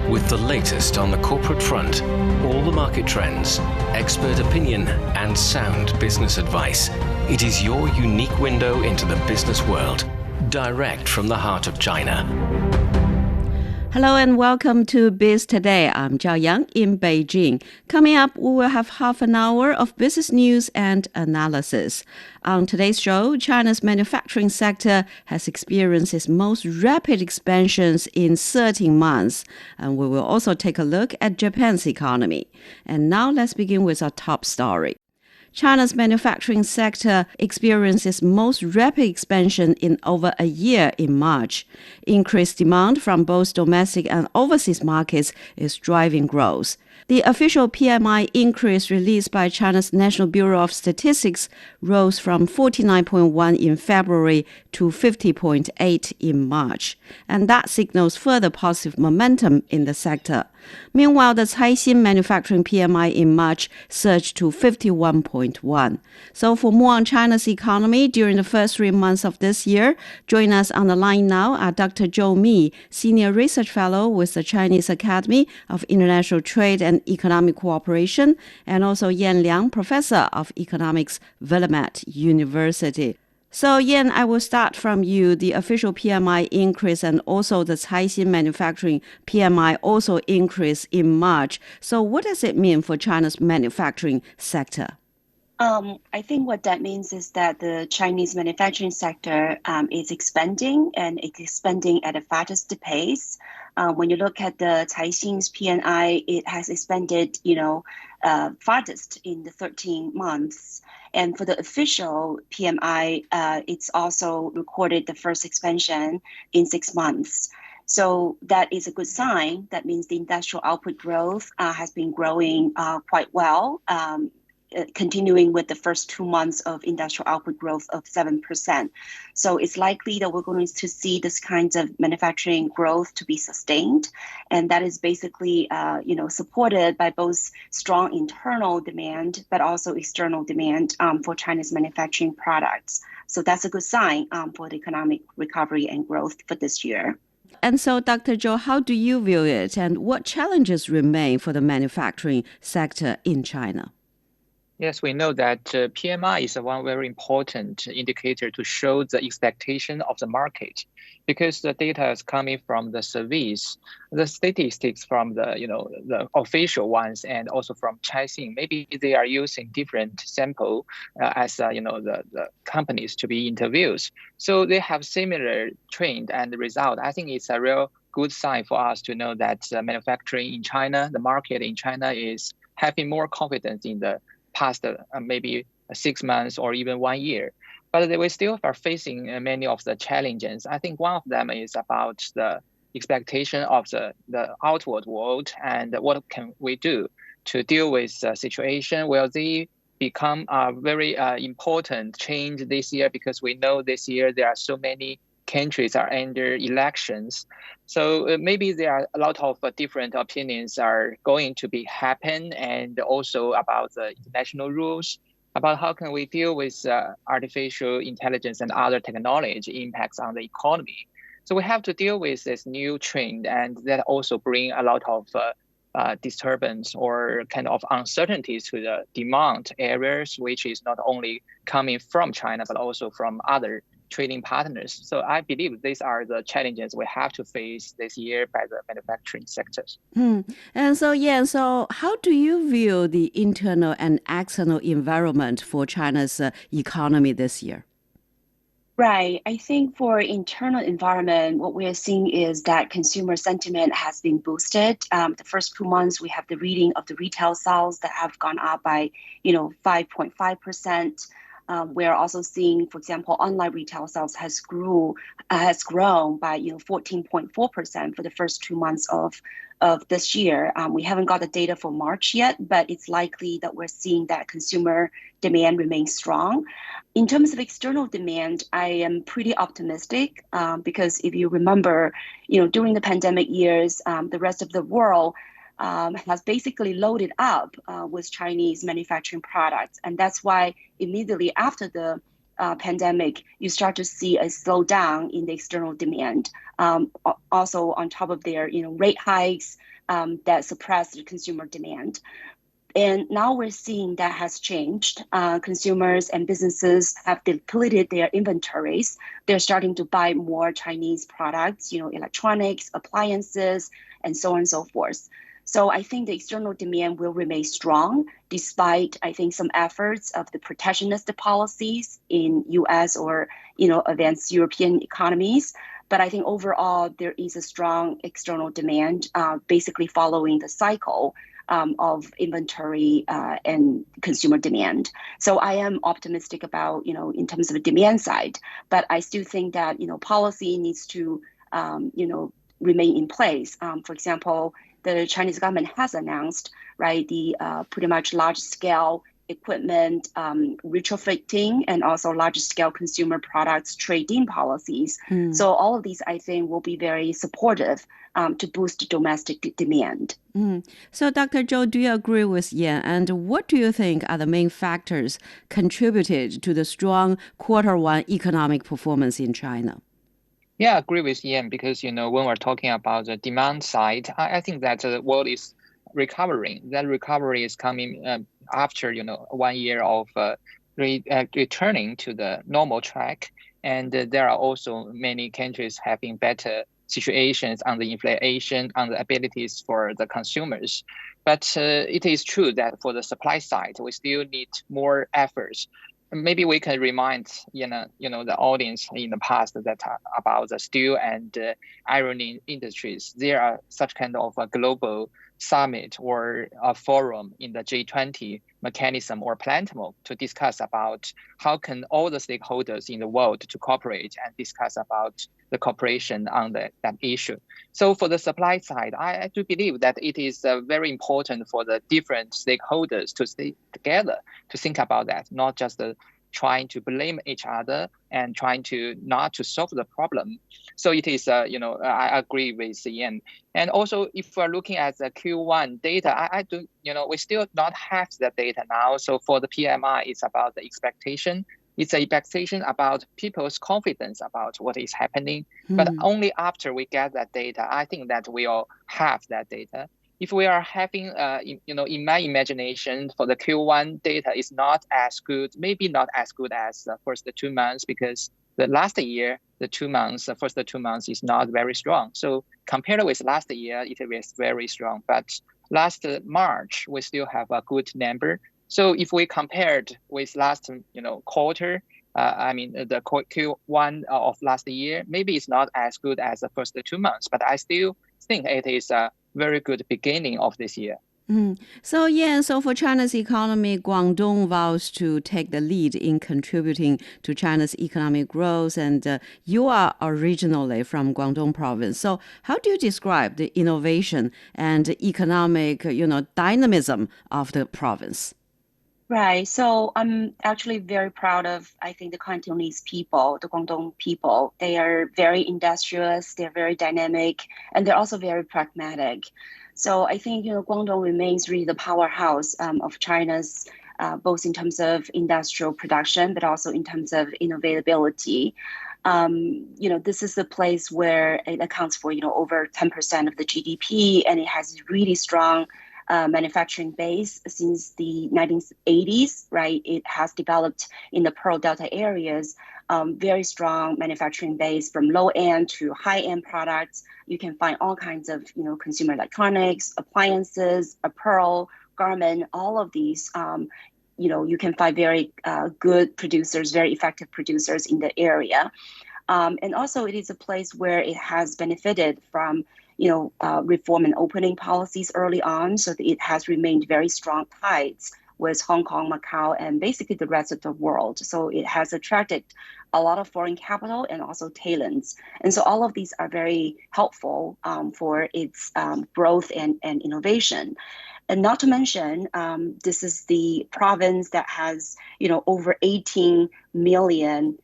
with the latest on the corporate front, all the market trends, expert opinion, and sound business advice. It is your unique window into the business world, direct from the heart of China. Hello and welcome to Biz Today. I'm Zhao Yang in Beijing. Coming up, we will have half an hour of business news and analysis. On today's show, China's manufacturing sector has experienced its most rapid expansions in 13 months. And we will also take a look at Japan's economy. And now let's begin with our top story. China's manufacturing sector experienced its most rapid expansion in over a year in March. Increased demand from both domestic and overseas markets is driving growth. The official PMI increase released by China's National Bureau of Statistics rose from 49.1 in February to 50.8 in March, and that signals further positive momentum in the sector. Meanwhile, the Caixin manufacturing PMI in March surged to 51.1. So for more on China's economy during the first 3 months of this year, join us on the line now are Dr. Zhou Mi, Senior Research Fellow with the Chinese Academy of International Trade and Economic Cooperation, and also Yan Liang, Professor of Economics, Willamette University. So, Yan, I will start from you. The official PMI increase and also the Caixin manufacturing PMI also increased in March. So what does it mean for China's manufacturing sector? I think what that means is that the Chinese manufacturing sector is expanding, and it's expanding at the fastest pace. When you look at the Caixin's PMI, it has expanded, farthest in the 13 months. And for the official PMI, it's also recorded the first expansion in 6 months. So that is a good sign. That means the industrial output growth has been growing quite well, continuing with the first 2 months of industrial output growth of 7%. So it's likely that we're going to see this kind of manufacturing growth to be sustained. And that is basically, supported by both strong internal demand, but also external demand for China's manufacturing products. So that's a good sign for the economic recovery and growth for this year. And so, Dr. Zhou, how do you view it, and what challenges remain for the manufacturing sector in China? Yes, we know that PMI is one very important indicator to show the expectation of the market, because the data is coming from the surveys, the statistics from the official ones, and also from Caixin. Maybe they are using different sample as the companies to be interviewed. So they have similar trend and result. I think it's a real good sign for us to know that manufacturing in China, the market in China is having more confidence in the past maybe 6 months or even 1 year. But we still are facing many of the challenges. I think one of them is about the expectation of the outward world, and what can we do to deal with the situation. Will they become a very important change this year? Because we know this year there are so many countries are under elections. So maybe there are a lot of different opinions are going to be happen, and also about the international rules, about how can we deal with artificial intelligence and other technology impacts on the economy. So we have to deal with this new trend, and that also bring a lot of disturbance or kind of uncertainties to the demand areas, which is not only coming from China, but also from other trading partners. So I believe these are the challenges we have to face this year by the manufacturing sectors. And so how do you view the internal and external environment for China's economy this year? Right. I think for internal environment, what we are seeing is that consumer sentiment has been boosted. The first 2 months, we have the reading of the retail sales that have gone up by, 5.5%. We're also seeing, for example, online retail sales has grown by 14.4% for the first 2 months of this year. We haven't got the data for March yet, but it's likely that we're seeing that consumer demand remains strong. In terms of external demand, I am pretty optimistic because if you remember, during the pandemic years, the rest of the world has basically loaded up with Chinese manufacturing products. And that's why immediately after the pandemic, you start to see a slowdown in the external demand. Also, on top of their rate hikes that suppress the consumer demand. And now we're seeing that has changed. Consumers and businesses have depleted their inventories. They're starting to buy more Chinese products, electronics, appliances, and so on and so forth. So I think the external demand will remain strong, despite, I think, some efforts of the protectionist policies in US or, advanced European economies. But I think overall, there is a strong external demand, basically following the cycle of inventory and consumer demand. So I am optimistic about, in terms of the demand side, but I still think that, policy needs to, remain in place. For example, the Chinese government has announced, right, the pretty much large-scale equipment retrofitting and also large-scale consumer products trade-in policies. So all of these, I think, will be very supportive to boost domestic demand. So, Dr. Zhou, do you agree with Yan? And what do you think are the main factors contributed to the strong quarter-one economic performance in China? Yeah, I agree with Yan because, when we're talking about the demand side, I think that the world is recovering. That recovery is coming after, 1 year of returning to the normal track. And there are also many countries having better situations on the inflation, on the abilities for the consumers. But it is true that for the supply side, we still need more efforts. Maybe we can remind the audience in the past that about the steel and iron industries. There are such kind of a global summit or a forum in the G20 mechanism or platform to discuss about how can all the stakeholders in the world to cooperate and discuss about the cooperation on that issue. So for the supply side, I do believe that it is very important for the different stakeholders to stay together to think about that, not just trying to blame each other and trying to not to solve the problem. So it is, I agree with Yan. And also, if we're looking at the Q1 data, I do, we still not have the data now. So for the PMI, it's about the expectation. It's an expectation about people's confidence about what is happening. But only after we get that data, I think that we all have that data. If we are having, in my imagination, for the Q1 data is not as good, maybe not as good as the first 2 months, because the last year, the first 2 months is not very strong. So compared with last year, it was very strong. But last March, we still have a good number. So if we compared with last, quarter, the Q1 of last year, maybe it's not as good as the first 2 months, but I still think it is a very good beginning of this year. So for China's economy, Guangdong vows to take the lead in contributing to China's economic growth, and you are originally from Guangdong province. So how do you describe the innovation and economic, dynamism of the province? Right. So I'm actually very proud of, I think, the Cantonese people, the Guangdong people. They are very industrious, they're very dynamic, and they're also very pragmatic. So I think, Guangdong remains really the powerhouse of China's, both in terms of industrial production, but also in terms of innovability. This is the place where it accounts for, over 10% of the GDP, and it has really strong manufacturing base since the 1980s, right? It has developed in the Pearl Delta areas, very strong manufacturing base from low-end to high-end products. You can find all kinds of, consumer electronics, appliances, apparel, garment, all of these. You can find very good producers, very effective producers in the area. And also it is a place where it has benefited from reform and opening policies early on, so that it has remained very strong ties with Hong Kong, Macau, and basically the rest of the world. So it has attracted a lot of foreign capital and also talents. And so all of these are very helpful for its growth and innovation. And not to mention, this is the province that has, over 18 million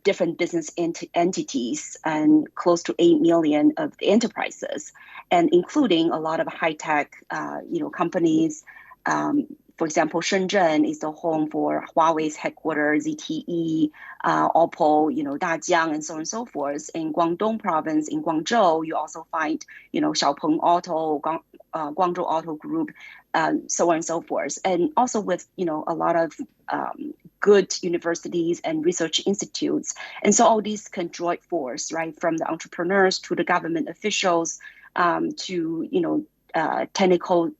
different business entities and close to 8 million of the enterprises, and including a lot of high-tech, companies, for example, Shenzhen is the home for Huawei's headquarters, ZTE, Oppo, Dajiang, and so on and so forth. In Guangdong province, in Guangzhou, you also find, Xiaopeng Auto, Guangzhou Auto Group, so on and so forth. And also with, a lot of good universities and research institutes. And so all these can join force, right, from the entrepreneurs to the government officials, to, technical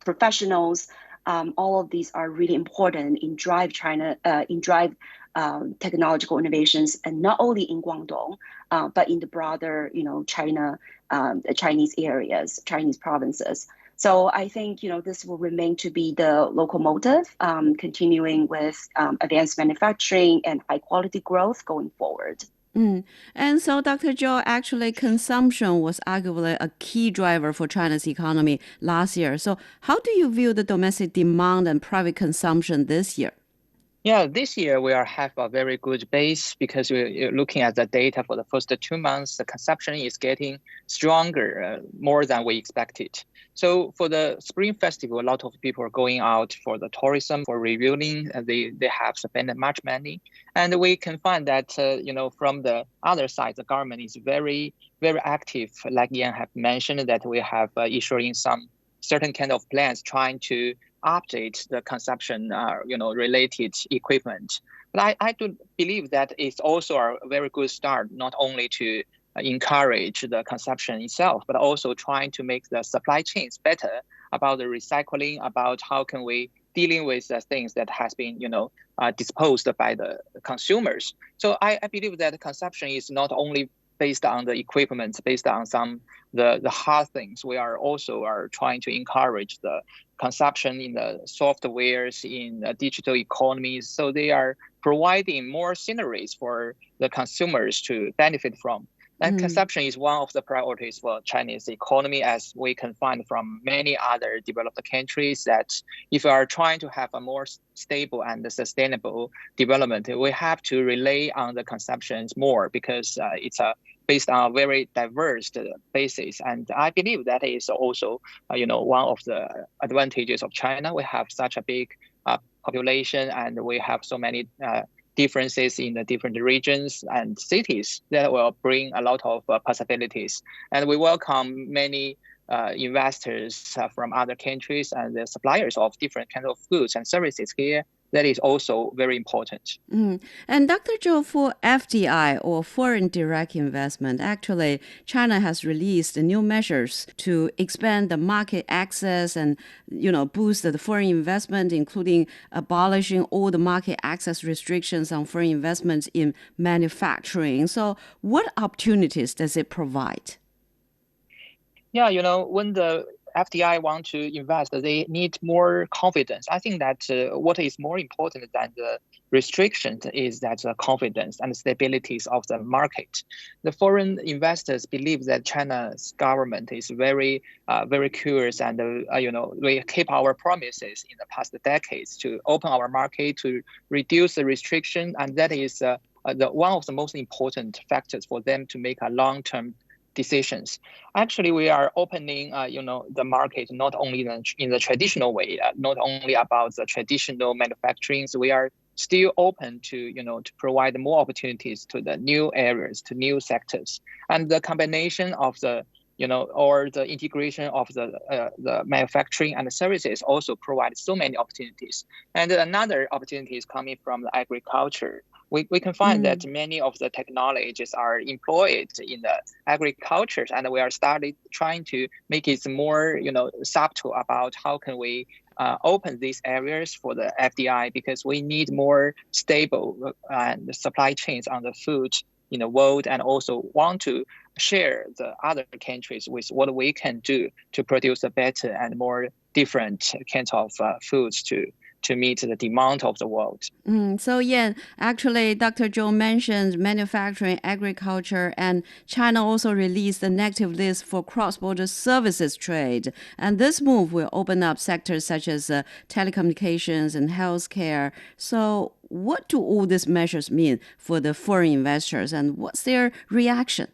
professionals. All of these are really important in drive technological innovations, and not only in Guangdong, but in the broader, China, Chinese areas, Chinese provinces. So I think, this will remain to be the locomotive, continuing with advanced manufacturing and high quality growth going forward. And so, Dr. Zhou, actually, consumption was arguably a key driver for China's economy last year. So how do you view the domestic demand and private consumption this year? Yeah, this year we have a very good base because we're looking at the data for the first 2 months. The consumption is getting stronger, more than we expected. So for the Spring Festival, a lot of people are going out for the tourism, for reviewing. They have spent much money. And we can find that, from the other side, the government is very, very active. Like Ian have mentioned, that we have issuing some certain kind of plans trying to update the consumption, related equipment. But I do believe that it's also a very good start, not only to encourage the consumption itself, but also trying to make the supply chains better about the recycling, about how can we dealing with the things that has been, disposed by the consumers. So I believe that consumption is not only based on the equipment, based on the hard things. We are also trying to encourage the consumption in the softwares, in the digital economies. So they are providing more scenarios for the consumers to benefit from. And consumption is one of the priorities for Chinese economy, as we can find from many other developed countries, that if we are trying to have a more stable and sustainable development, we have to rely on the consumptions more, because it's based on a very diverse basis. And I believe that is also, one of the advantages of China. We have such a big population, and we have so many differences in the different regions and cities that will bring a lot of possibilities. And we welcome many investors from other countries and the suppliers of different kinds of goods and services here. That is also very important. And Dr. Zhou, for FDI, or foreign direct investment, actually, China has released new measures to expand the market access and, boost the foreign investment, including abolishing all the market access restrictions on foreign investments in manufacturing. So what opportunities does it provide? Yeah, when the FDI want to invest, they need more confidence. I think that what is more important than the restrictions is that the confidence and stabilities of the market. The foreign investors believe that China's government is very, very curious, and we keep our promises in the past decades to open our market, to reduce the restriction, and that is one of the most important factors for them to make a long-term decisions. Actually, we are opening, the market not only in the traditional way, not only about the traditional manufacturing. So we are still open to, to provide more opportunities to the new areas, to new sectors, and the combination of the, or the integration of the manufacturing and the services also provide so many opportunities. And another opportunity is coming from the agriculture. We can find that many of the technologies are employed in the agriculture, and we are trying to make it more, subtle about how can we open these areas for the FDI, because we need more stable supply chains on the food in the world, and also want to share the other countries with what we can do to produce a better and more different kinds of foods to meet the demand of the world. So yeah, actually, Dr. Zhou mentioned manufacturing, agriculture, and China also released a negative list for cross-border services trade. And this move will open up sectors such as telecommunications and healthcare. So what do all these measures mean for the foreign investors, and what's their reaction?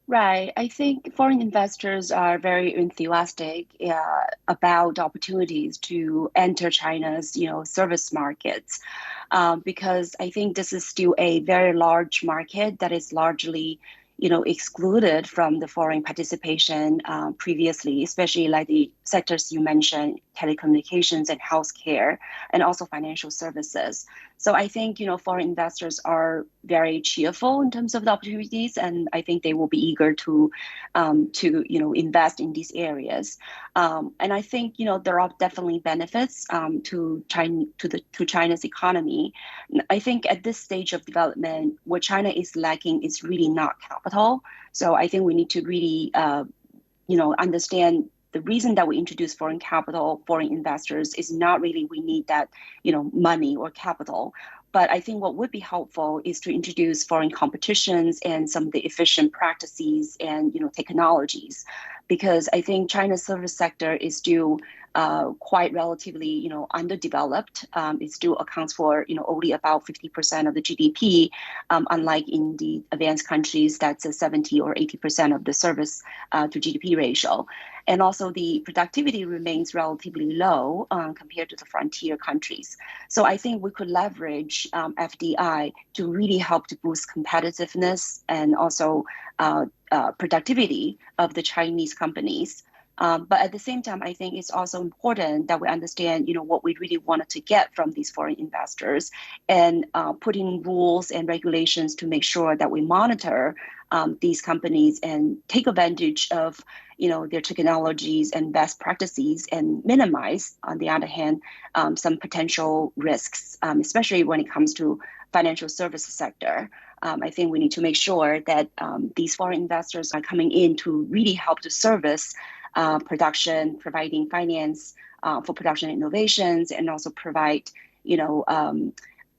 Right. I think foreign investors are very enthusiastic about opportunities to enter China's, service markets, because I think this is still a very large market that is largely, excluded from the foreign participation previously, especially like the sectors you mentioned, telecommunications and healthcare, and also financial services. So I think, foreign investors are very cheerful in terms of the opportunities, and I think they will be eager to invest in these areas. And I think, there are definitely benefits to China's economy. I think at this stage of development, what China is lacking is really not capital. So I think we need to really, understand the reason that we introduce foreign capital, foreign investors is not really we need that, money or capital. But I think what would be helpful is to introduce foreign competitions and some of the efficient practices and technologies, because I think China's service sector is still quite relatively underdeveloped. It still accounts for only about 50% of the GDP, unlike in the advanced countries that's a 70 or 80% of the service to GDP ratio. And also the productivity remains relatively low compared to the frontier countries. So I think we could leverage FDI to really help to boost competitiveness and also productivity of the Chinese companies. But at the same time, I think it's also important that we understand, what we really wanted to get from these foreign investors, and put in rules and regulations to make sure that we monitor these companies and take advantage of, their technologies and best practices, and minimize, on the other hand, some potential risks, especially when it comes to financial services sector. I think we need to make sure that these foreign investors are coming in to really help to service production, providing finance for production innovations, and also provide,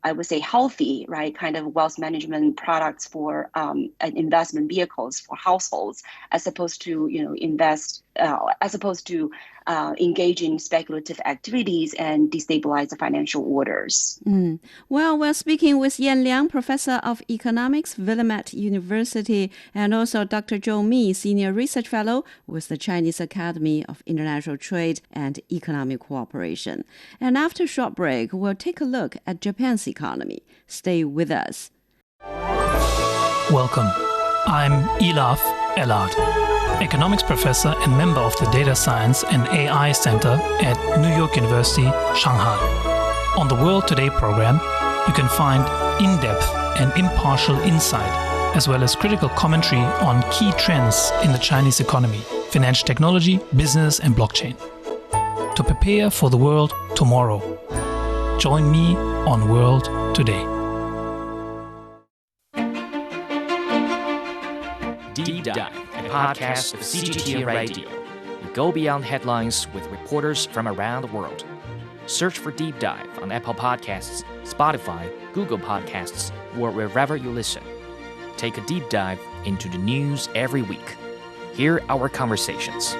I would say healthy, right, kind of wealth management products for and investment vehicles for households, as opposed to, engage in speculative activities and destabilize the financial orders. Well, we're speaking with Yan Liang, Professor of Economics, Willamette University, and also Dr. Zhou Mi, Senior Research Fellow with the Chinese Academy of International Trade and Economic Cooperation. And after a short break, we'll take a look at Japan's economy. Stay with us. Welcome. I'm Elaf Ellard, economics professor and member of the Data Science and AI Center at New York University, Shanghai. On the World Today program, you can find in-depth and impartial insight, as well as critical commentary on key trends in the Chinese economy, financial technology, business, and blockchain. To prepare for the world tomorrow, join me on World Today. Deep Dive, a podcast of CGTN Radio. We go beyond headlines with reporters from around the world. Search for Deep Dive on Apple Podcasts, Spotify, Google Podcasts, or wherever you listen. Take a deep dive into the news every week. Hear our conversations.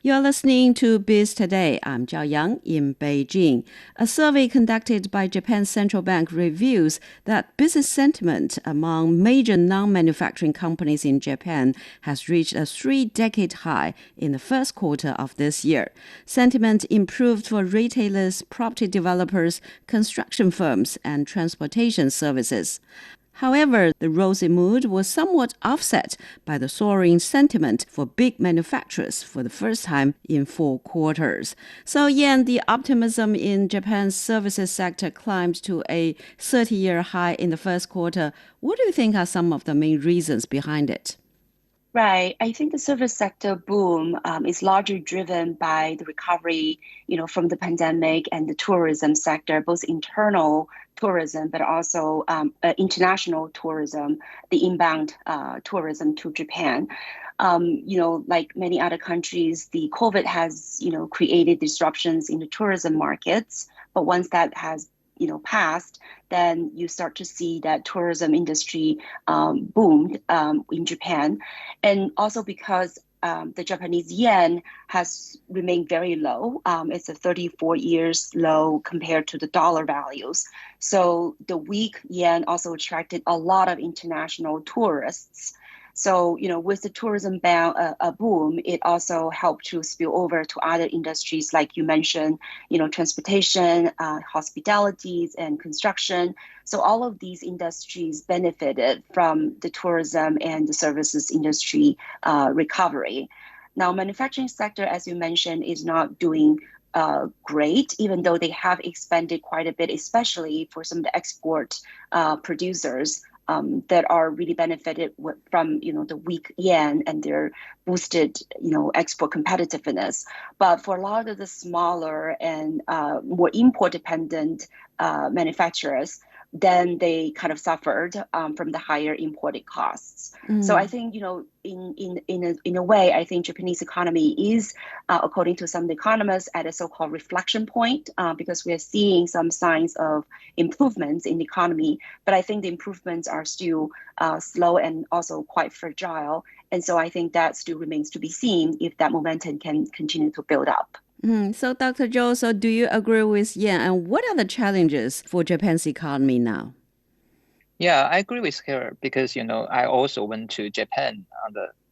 You're listening to Biz Today. I'm Zhao Yang in Beijing. A survey conducted by Japan's central bank reveals that business sentiment among major non-manufacturing companies in Japan has reached a 3-decade high in the first quarter of this year. Sentiment improved for retailers, property developers, construction firms, and transportation services. However, the rosy mood was somewhat offset by the soaring sentiment for big manufacturers for the first time in 4 quarters. So, Yan, the optimism in Japan's services sector climbed to a 30-year high in the first quarter. What do you think are some of the main reasons behind it? Right. I think the service sector boom is largely driven by the recovery, from the pandemic and the tourism sector, both internal tourism, but also international tourism, the inbound tourism to Japan. Like many other countries, the COVID has, created disruptions in the tourism markets. But once that has passed, then you start to see that tourism industry boomed in Japan. And also because the Japanese yen has remained very low. It's a 34 years low compared to the dollar values. So the weak yen also attracted a lot of international tourists. So, with the tourism boom, it also helped to spill over to other industries, like you mentioned, transportation, hospitalities, and construction. So all of these industries benefited from the tourism and the services industry recovery. Now, manufacturing sector, as you mentioned, is not doing great, even though they have expanded quite a bit, especially for some of the export producers. That are really benefited from the weak yen and their boosted export competitiveness. But for a lot of the smaller and more import dependent manufacturers, then they kind of suffered from the higher imported costs. So I think in a way, I think Japanese economy is, according to some economists, at a so-called reflection point because we are seeing some signs of improvements in the economy. But I think the improvements are still slow and also quite fragile. And so I think that still remains to be seen if that momentum can continue to build up. So, Dr. Zhou, so do you agree with Yan? And what are the challenges for Japan's economy now? Yeah, I agree with her because, I also went to Japan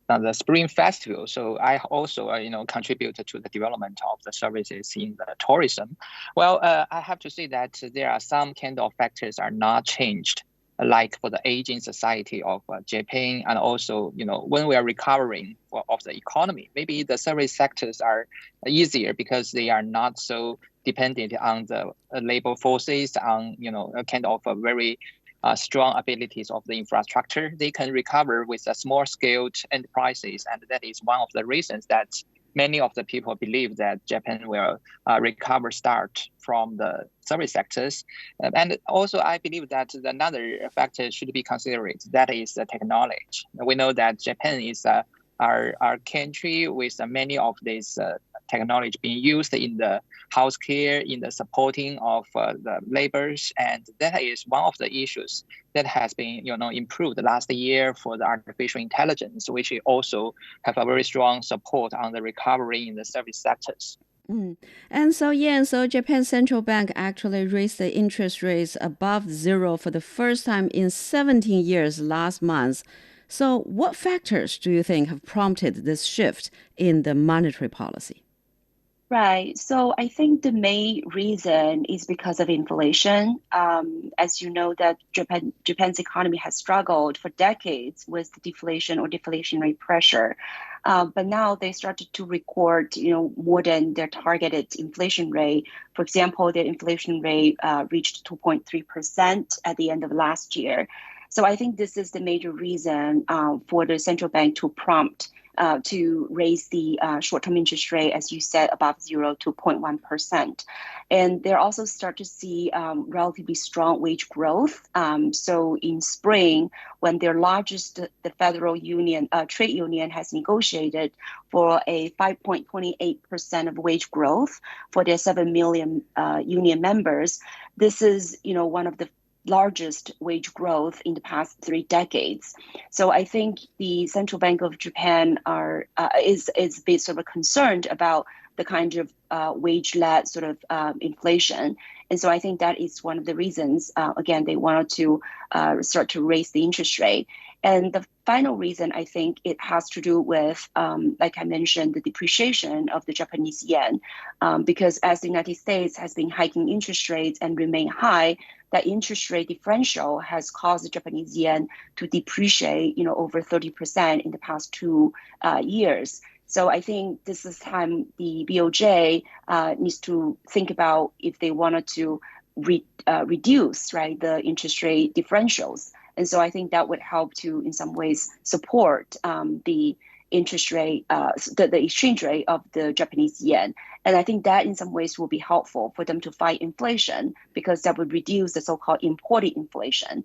on the Spring Festival. So I also, contributed to the development of the services in the tourism. Well, I have to say that there are some kind of factors are not changed, like for the aging society of Japan, and also, when we are recovering of the economy, maybe the service sectors are easier because they are not so dependent on the labor forces, on, a kind of a very strong abilities of the infrastructure. They can recover with a small-scaled enterprises, and that is one of the reasons that many of the people believe that Japan will recover start from the service sectors. And also, I believe that another factor should be considered, that is the technology. We know that Japan is our country with many of these technology being used in the healthcare, in the supporting of the labors, and that is one of the issues that has been, improved last year for the artificial intelligence, which also have a very strong support on the recovery in the service sectors. And so, so Japan's central bank actually raised the interest rates above zero for the first time in 17 years last month. So what factors do you think have prompted this shift in the monetary policy? Right. So I think the main reason is because of inflation. As you know, that Japan's economy has struggled for decades with the deflation or deflationary pressure. But now they started to record, more than their targeted inflation rate. For example, their inflation rate reached 2.3% at the end of last year. So I think this is the major reason for the central bank to prompt to raise the short-term interest rate, as you said, above 0 to 0.1%. And they also start to see relatively strong wage growth. So in spring, when their largest, the Federal Union, trade union has negotiated for a 5.28% of wage growth for their 7 million union members, this is, one of the largest wage growth in the past 3 decades. So I think the Central Bank of Japan is a bit sort of concerned about the kind of wage-led sort of inflation. And so I think that is one of the reasons, again, they wanted to start to raise the interest rate. And the final reason, I think it has to do with, like I mentioned, the depreciation of the Japanese yen, because as the United States has been hiking interest rates and remain high, that interest rate differential has caused the Japanese yen to depreciate, over 30% in the past 2 years. So I think this is time the BOJ needs to think about if they wanted to reduce, right, the interest rate differentials. And so I think that would help to, in some ways, support the interest rate, the exchange rate of the Japanese yen. And I think that in some ways will be helpful for them to fight inflation, because that would reduce the so-called imported inflation.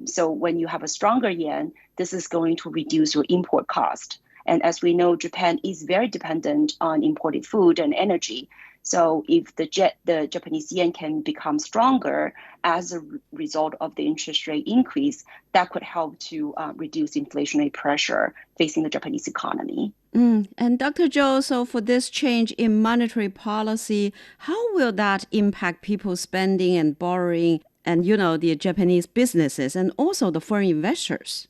So when you have a stronger yen, this is going to reduce your import cost. And as we know, Japan is very dependent on imported food and energy. So if the Japanese yen can become stronger as a result of the interest rate increase, that could help to reduce inflationary pressure facing the Japanese economy. And Dr. Zhou, so for this change in monetary policy, how will that impact people's spending and borrowing and, the Japanese businesses and also the foreign investors?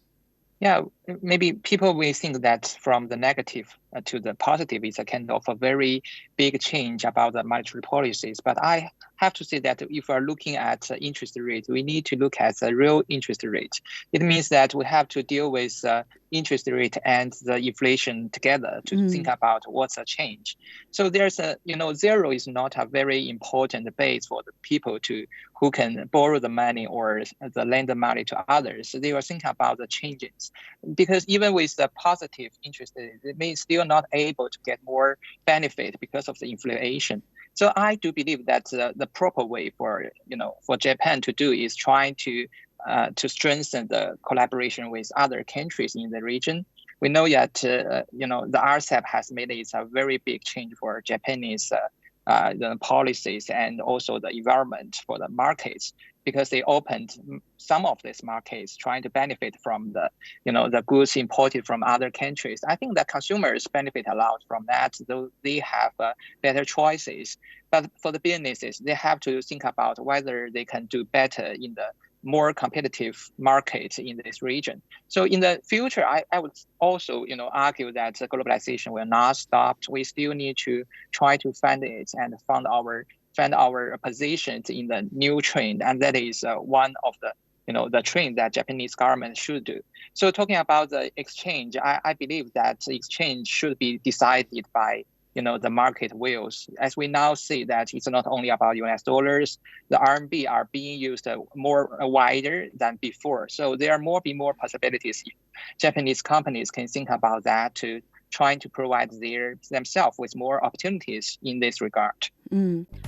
Yeah, maybe people will think that from the negative to the positive is a kind of a very big change about the monetary policies. But I have to say that if we're looking at interest rate, we need to look at the real interest rate. It means that we have to deal with interest rate and the inflation together to think about what's a change. So there's zero is not a very important base for the people who can borrow the money or lend the money to others. They will think about the changes. Because even with the positive interest rate, they may still not able to get more benefit because of the inflation. So I do believe that the proper way for Japan to do is trying to strengthen the collaboration with other countries in the region. We know that the RCEP has made it a very big change for Japanese the policies and also the environment for the markets, because they opened some of these markets trying to benefit from the goods imported from other countries. I think that consumers benefit a lot from that, though they have better choices. But for the businesses, they have to think about whether they can do better in the more competitive market in this region. So in the future, I would also argue that globalization will not stop. We still need to try to fund it and find our positions in the new trend, and that is one of the trend that Japanese government should do. So talking about the exchange, I believe that the exchange should be decided by the market wills. As we now see that it's not only about US dollars, the RMB are being used more wider than before. So there are be more possibilities if Japanese companies can think about that to trying to provide themselves with more opportunities in this regard.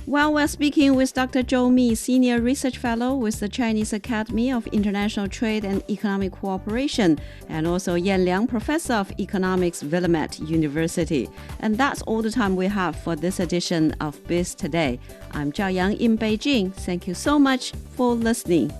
Well, we're speaking with Dr. Zhou Mi, Senior Research Fellow with the Chinese Academy of International Trade and Economic Cooperation, and also Yan Liang, Professor of Economics, Willamette University. And that's all the time we have for this edition of Biz Today. I'm Zhao Yang in Beijing. Thank you so much for listening.